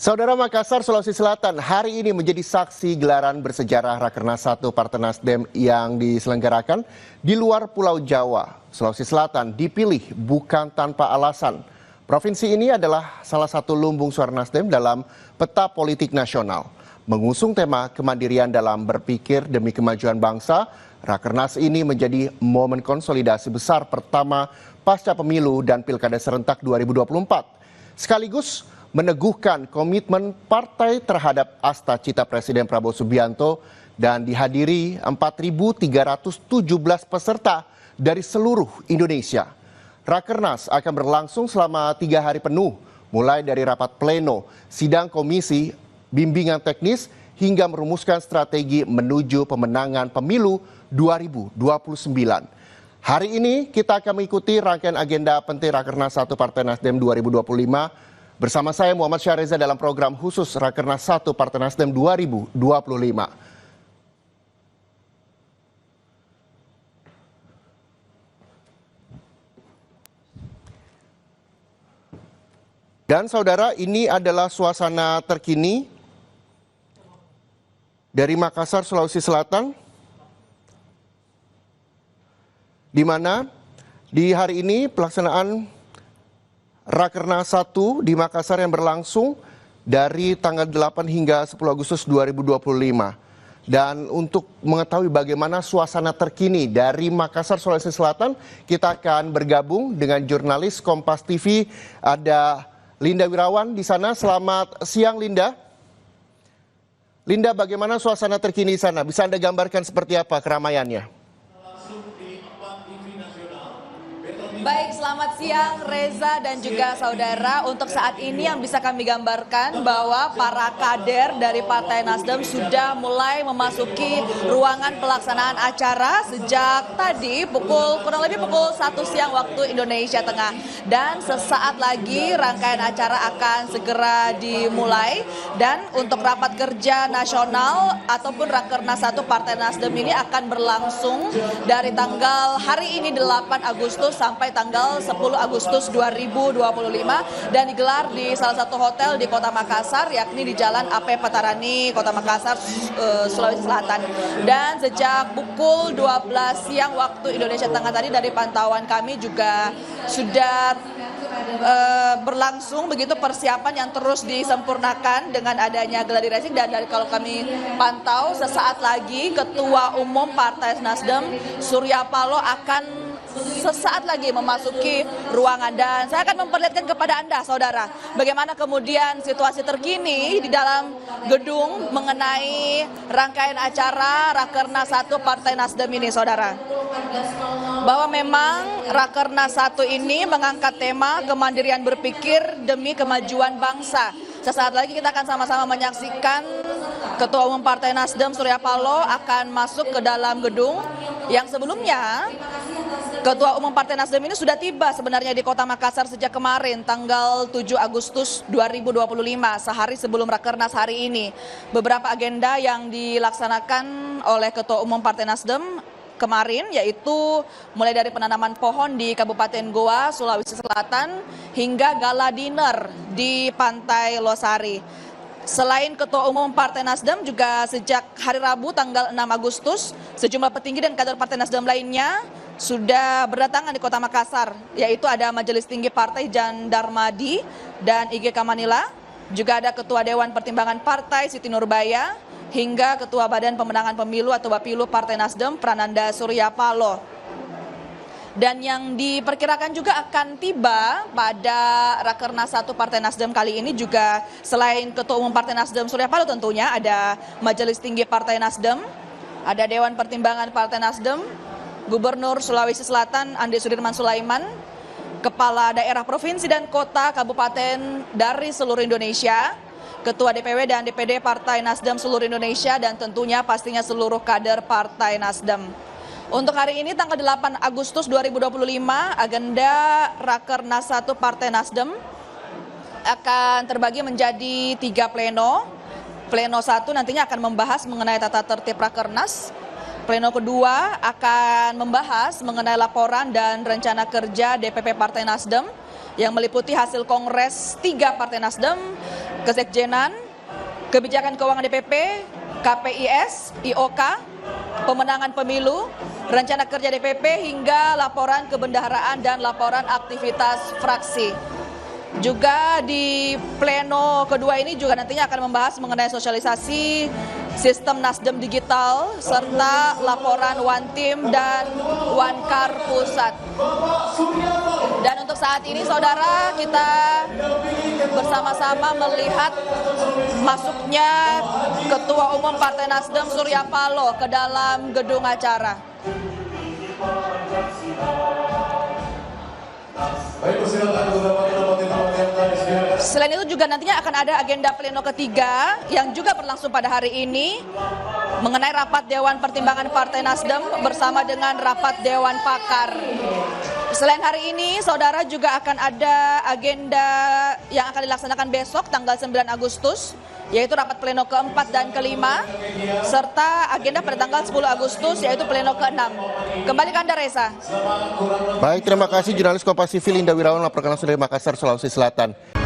Saudara, Makassar, Sulawesi Selatan hari ini menjadi saksi gelaran bersejarah Rakernas 1 Partai Nasdem yang diselenggarakan di luar Pulau Jawa. Sulawesi Selatan dipilih bukan tanpa alasan. Provinsi ini adalah salah satu lumbung suara Nasdem dalam peta politik nasional. Mengusung tema kemandirian dalam berpikir demi kemajuan bangsa, Rakernas ini menjadi momen konsolidasi besar pertama pasca pemilu dan pilkada serentak 2024. Sekaligus meneguhkan komitmen partai terhadap asta cita Presiden Prabowo Subianto dan dihadiri 4.317 peserta dari seluruh Indonesia. Rakernas akan berlangsung selama 3 hari penuh, mulai dari rapat pleno, sidang komisi, bimbingan teknis, hingga merumuskan strategi menuju pemenangan pemilu 2029. Hari ini kita akan mengikuti rangkaian agenda penting Rakernas 1 Partai Nasdem 2025 bersama saya Muhammad Syahreza dalam program khusus Rakernas 1 Partai Nasdem 2025. Dan saudara, ini adalah suasana terkini dari Makassar, Sulawesi Selatan, di mana di hari ini pelaksanaan Rakernas 1 di Makassar yang berlangsung dari tanggal 8 hingga 10 Agustus 2025. Dan untuk mengetahui bagaimana suasana terkini dari Makassar, Sulawesi Selatan, kita akan bergabung dengan jurnalis Kompas TV, ada Linda Wirawan di sana. Selamat siang, Linda. Linda, bagaimana suasana terkini di sana? Bisa Anda gambarkan seperti apa keramaiannya? Baik, selamat siang Reza dan juga saudara. Untuk saat ini yang bisa kami gambarkan bahwa para kader dari Partai Nasdem sudah mulai memasuki ruangan pelaksanaan acara sejak tadi kurang lebih pukul 1 siang waktu Indonesia Tengah. Dan sesaat lagi rangkaian acara akan segera dimulai. Dan untuk rapat kerja nasional ataupun Rakernas 1 Partai Nasdem ini akan berlangsung dari tanggal hari ini 8 Agustus sampai tanggal 10 Agustus 2025 dan digelar di salah satu hotel di Kota Makassar, yakni di Jalan AP Petarani, Kota Makassar, Sulawesi Selatan. Dan sejak pukul 12 siang waktu Indonesia Tengah tadi dari pantauan kami juga sudah berlangsung begitu persiapan yang terus disempurnakan dengan adanya gladi racing. Dan dari kalau kami pantau sesaat lagi Ketua Umum Partai Nasdem Surya Paloh akan sesaat lagi memasuki ruangan, dan saya akan memperlihatkan kepada Anda, saudara, bagaimana kemudian situasi terkini di dalam gedung mengenai rangkaian acara Rakernas 1 Partai Nasdem ini, saudara. Bahwa memang Rakernas 1 ini mengangkat tema kemandirian berpikir demi kemajuan bangsa. Sesaat lagi kita akan sama-sama menyaksikan Ketua Umum Partai Nasdem Surya Paloh akan masuk ke dalam gedung yang sebelumnya Ketua Umum Partai Nasdem ini sudah tiba sebenarnya di Kota Makassar sejak kemarin tanggal 7 Agustus 2025, sehari sebelum Rakernas hari ini. Beberapa agenda yang dilaksanakan oleh Ketua Umum Partai Nasdem kemarin yaitu mulai dari penanaman pohon di Kabupaten Goa, Sulawesi Selatan hingga gala dinner di Pantai Losari. Selain Ketua Umum Partai Nasdem, juga sejak hari Rabu tanggal 6 Agustus, sejumlah petinggi dan kader Partai Nasdem lainnya sudah berdatangan di Kota Makassar, yaitu ada Majelis Tinggi Partai Jan Darmadi dan IGK Manila, juga ada Ketua Dewan Pertimbangan Partai Siti Nurbaya, hingga Ketua Badan Pemenangan Pemilu atau Bapilu Partai Nasdem Prananda Surya Paloh. Dan yang diperkirakan juga akan tiba pada Rakernas 1 Partai Nasdem kali ini juga selain Ketua Umum Partai Nasdem Surya Paloh tentunya ada Majelis Tinggi Partai Nasdem, ada Dewan Pertimbangan Partai Nasdem, Gubernur Sulawesi Selatan Andi Sudirman Sulaiman, Kepala Daerah Provinsi dan Kota Kabupaten dari seluruh Indonesia, Ketua DPW dan DPD Partai Nasdem seluruh Indonesia, dan tentunya pastinya seluruh kader Partai Nasdem. Untuk hari ini tanggal 8 Agustus 2025, agenda Rakernas 1 Partai Nasdem akan terbagi menjadi 3 pleno. Pleno 1 nantinya akan membahas mengenai tata tertib Rakernas. Pleno kedua akan membahas mengenai laporan dan rencana kerja DPP Partai Nasdem yang meliputi hasil Kongres 3 Partai Nasdem Kesekjenan, Kebijakan Keuangan DPP, KPIS, IOK, Pemenangan Pemilu, Rencana Kerja DPP hingga laporan kebendaharaan dan laporan aktivitas fraksi. Juga di pleno kedua ini juga nantinya akan membahas mengenai sosialisasi sistem Nasdem digital serta laporan One Team dan One Car pusat. Dan untuk saat ini saudara, kita bersama-sama melihat masuknya Ketua Umum Partai Nasdem Surya Paloh ke dalam gedung acara. Selain itu juga nantinya akan ada agenda pleno ketiga yang juga berlangsung pada hari ini mengenai rapat Dewan Pertimbangan Partai Nasdem bersama dengan rapat Dewan Pakar. Selain hari ini, saudara, juga akan ada agenda yang akan dilaksanakan besok tanggal 9 Agustus, yaitu rapat pleno keempat dan kelima, serta agenda pada tanggal 10 Agustus, yaitu pleno ke-6. Kembali ke Anda, Reza. Baik, terima kasih jurnalis Kompas TV Linda Wirawan melaporkan langsung dari Makassar, Sulawesi Selatan.